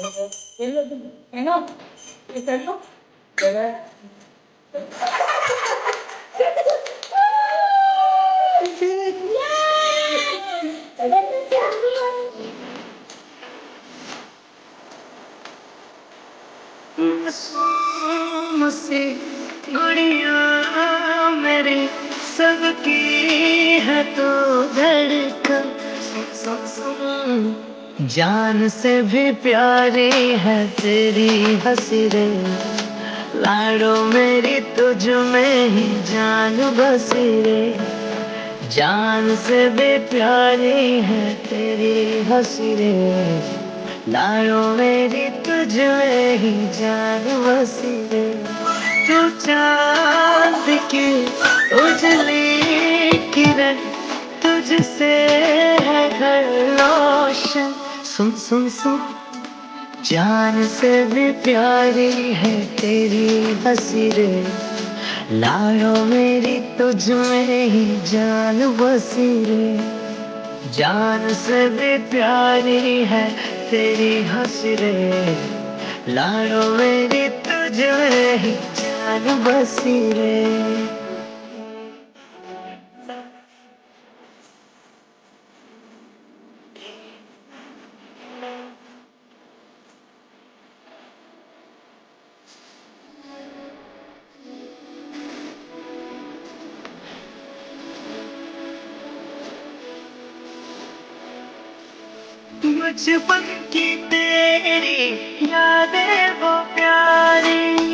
Ano? Isa to? Diba? मुझसे गुड़िया मेरी सबकी है तो धड़कन सुन सुन जान से भी प्यारी है तेरी हंसी रे लाडो मेरी तुझ में ही जान बसी रे जान से भी प्यारी है तेरी हंसी रे लाडो मेरी तुझ में ही जान बसी रे तू चांद की उजली किरण तुझसे है घर रोशन सुन सुन सुन जान से भी प्यारी है तेरी हंसी रे लायो मेरी तुझ में ही जान बसी रे जान से भी प्यारी है तेरी हंसी रे लायो मेरी तुझ में ही जान बसी रे बचपन की तेरी यादें वो प्यारी